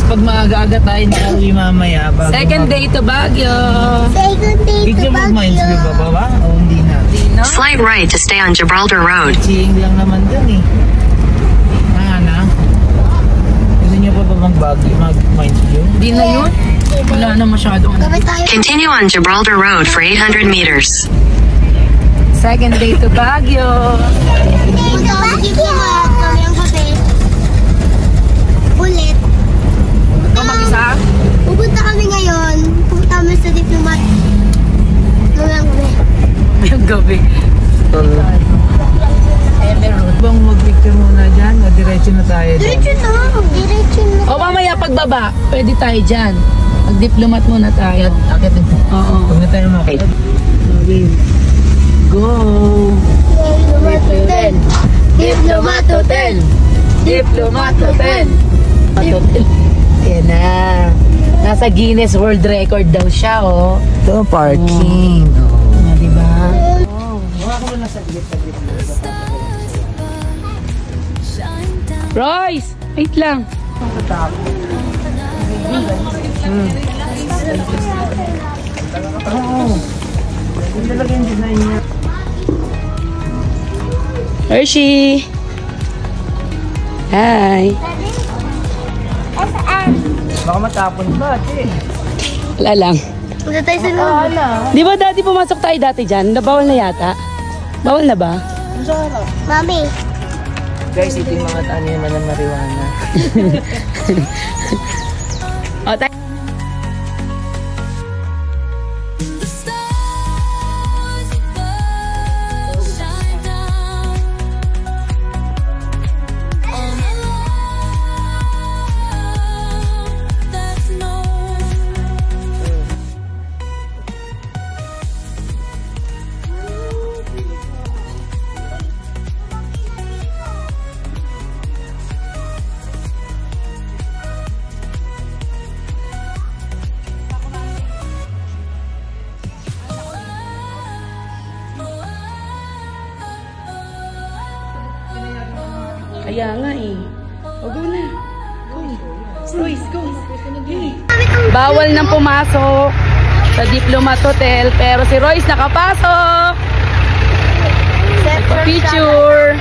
pag maaga-aga tayo nakauwi mamaya. Second day to Baguio. Second day to Bigla mag-minds Baguio. ba baba? O hindi na? Slight right to stay on Gibraltar Road. Seeing lang naman dun eh. Ana? Gusto niyo pa ba mag-minds view? Di na yun? Wala na masyado. Continue on Gibraltar Road for 800 meters. Second day to Baguio. Punta Baguio. Kami ang kape. Ulit. Ikaw mag-isa? Pupunta kami ngayon. Pupunta kami sa Diplomat. Mamayang gabi. Mamayang gabi. Bang mag-picture muna dyan o diretso na tayo doon? Diretso na. Diretso na. O mamaya pagbaba, pwede tayo dyan. Mag-diplomat muna tayo. Akit din. Oo. Huwag na tayo makit. Okay. Go! Diplomat Hotel. Diplomat Hotel! Diplomat Hotel! Hotel. Yan na. Nasa Guinness World Record daw siya, oh. Ito, parking. Diba? Mga ko muna saglit. Royce! Wait lang. Hindi talaga yung design niya. Hershey! Hi! Baka matapon ba, ate? Wala lang. Punta tayo sa loob. Di ba dati pumasok tayo dati dyan? Bawal na yata? Bawal na ba? Mami. Guys, ito yung mga taniman ng marijuana. O, tayo. Kaya nga eh. O, go na. Go. Royce, go. Hey. Bawal nang pumasok sa Diplomat Hotel, pero si Royce nakapasok. Picture.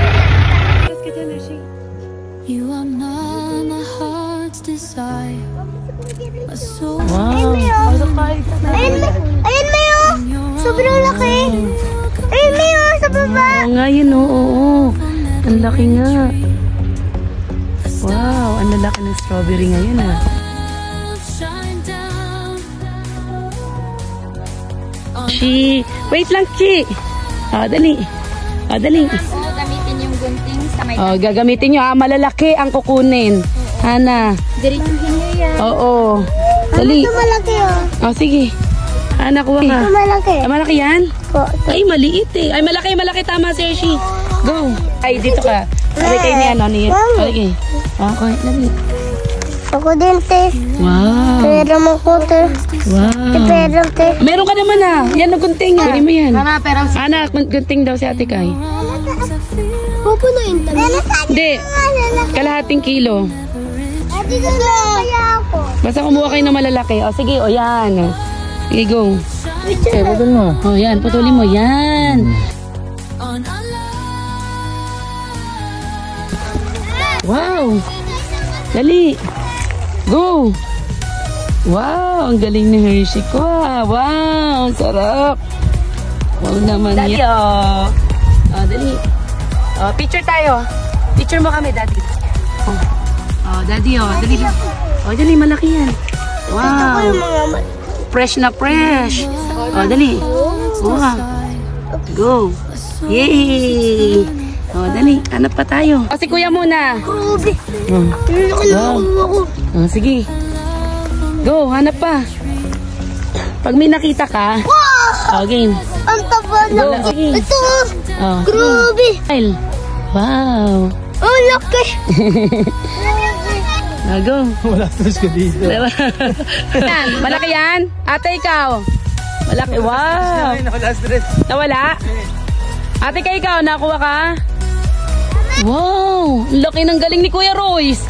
You are not my heart's desire. My soul. Wow. Ayun, Mayo. Sobrang laki. Ayun, Mayo. Sa baba. Oo nga yun, oo. Ang laki nga. Wow, ang lalaki ng strawberry ngayon ah. Wait lang, Chi. O, dali. O, dali. Gamitin yung gunting sa may O, gagamitin nyo ah. Malalaki ang kukunin. Hana. diretsuhin nyo yan. Oo. Dali. Ito malaki, oh. O, sige. Hana, kuha ka. Ito malaki. Ah, malaki yan? Po. Ay, maliit eh. Ay, malaki. Tama, Sergi. Go. Ay, dito ka. Sabi kayo niya, no? Okay. Okay, dali. Ako din, te. Wow. Pera mo ko, te. Wow. Pera, te. Meron ka naman ah. Yan ang gunting. Kunin mo yan. Mama, pero Ana, gunting daw si Ate Kai. Pupo na yun, te. Hindi. Kalahating kilo. Ate, kaya ako. Basta kumuha kayo ng malalaki. O sige, o yan. Sige, go. Okay, putol mo. O yan, putulin mo. Yan. Wow. Dali. Go. Wow, ang galing ni Hershey ko. Wow, ang sarap. Wow naman yan. Dali, oh. Dali. Picture tayo. Picture mo kami, Daddy. Daddy, Dali. Dali, malaki yan. Wow. Fresh na fresh. Dali. Wow. Go. Yay. Dali. Hanap pa tayo. Si Kuya muna. Grabe. Wow. Sige. Go, hanap pa. Pag may nakita ka, game. Ang taba na. Go, sige. Ito. Oh. Grabe. Wow. Ang laki. Go. Wala stress ko dito. Malaki yan? Ate, ikaw. Malaki. Wow. Wala stress. Nawala? Ate, ikaw, nakuha ka? Wow. Laki ng galing ni Kuya Royce.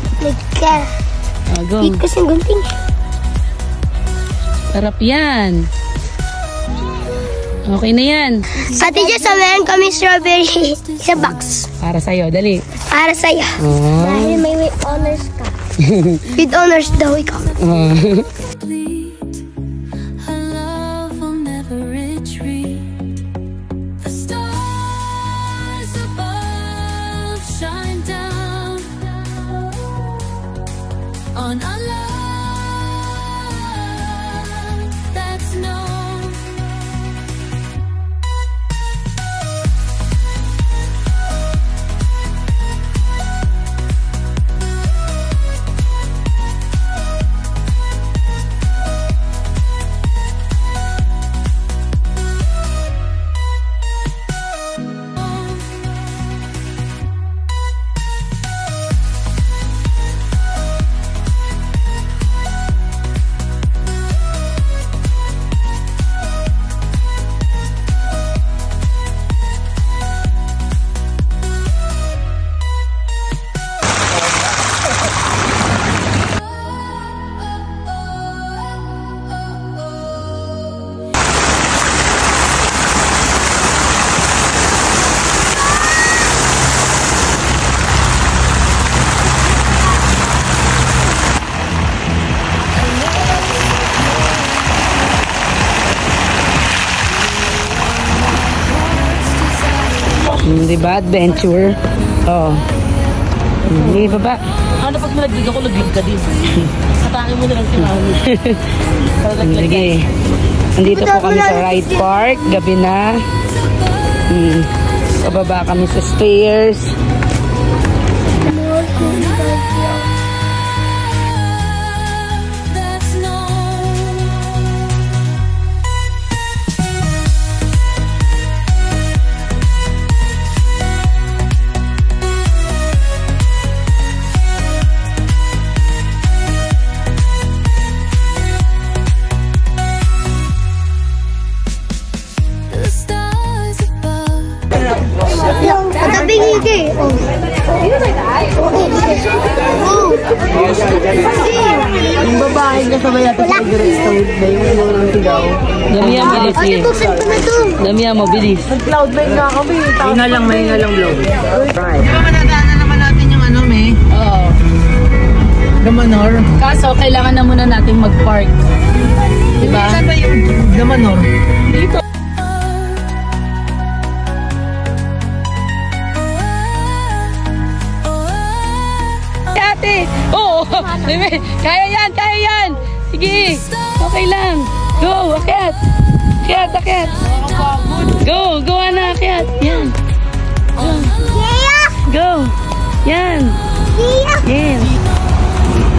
Go. Sweet kasi yung gunting. Sarap yan. Okay na yan. Ate Jess, meron kami strawberry sa box. Para sa'yo, dali. Para sa'yo. Oh. Dahil may with honors ka. With honors daw ikaw. Our love will never retreat. The stars above shine down on our love that's known. Diba? Adventure. Oh. Hindi pa ba? Ano pag malaglig ako, laglig ka din. Katangin mo na lang si Mami. Sige. Nandito po kami sa Ride Park. Gabi na. Pababa kami sa stairs. That's known. The stars above. Matabing higi. Oh. Yung babae na sabay natin sa Great Stone na yung ng sigaw. Damihan, bilis Ate, eh. buksan ko na to. Damihan mo, bilis. Nag-cloud nine nga kami. Mahinga lang vlog. Right. Di ba manadaanan naman natin yung ano, May? Oo. Gamanor. Kaso, kailangan na muna natin mag-park. Diba? Saan ba yung Gamanor? Dito. Ate! Oo! Kaya yan! Kaya yan! Sige! Okay lang! Go! Akyat! Akyat! Akyat! Go! Gawa na! Akyat! Yan! Go! Yan! Yan!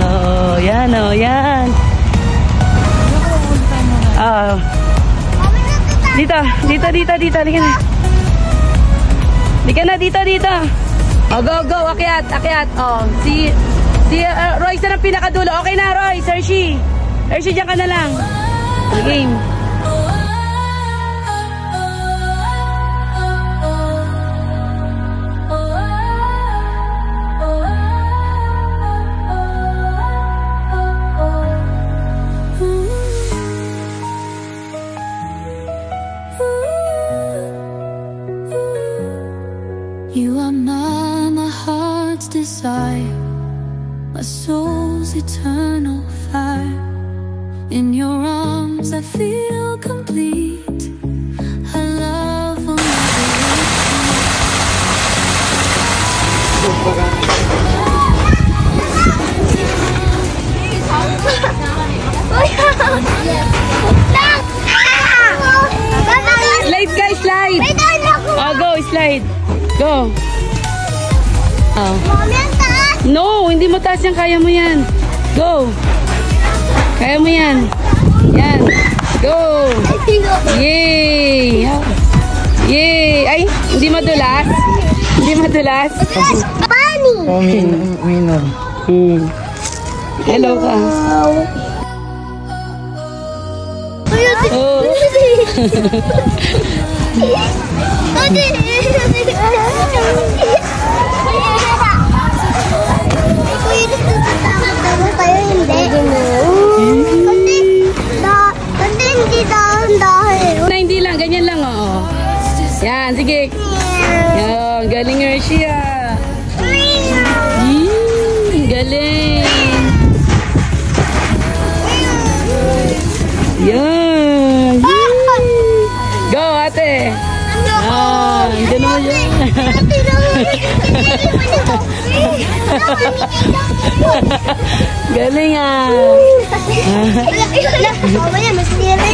Oh, yan! Oh, yan! Oh. Dito! Dito! Dito! Dito! Halika na! Halika na! Dito! Dito! Oh, go! Go! Akyat! Akyat! Oh, si Royce na ng pinakadulo. Okay na, Royce! Hershey! Hershey, dyan ka na lang. Game. You are my heart's desire, my soul's eternal fire. In your arms I feel complete. I love will Slide guys, slide! Oh, go, slide. Go. Oh. No, hindi mo taas yan. Kaya mo yan. Go. Kaya mo yan. Yan. Go. Yay. Yay. Ay, hindi madulas. Hindi madulas. Oh, minor. Hello ka. Oh. nga. Mamaya, mas tira.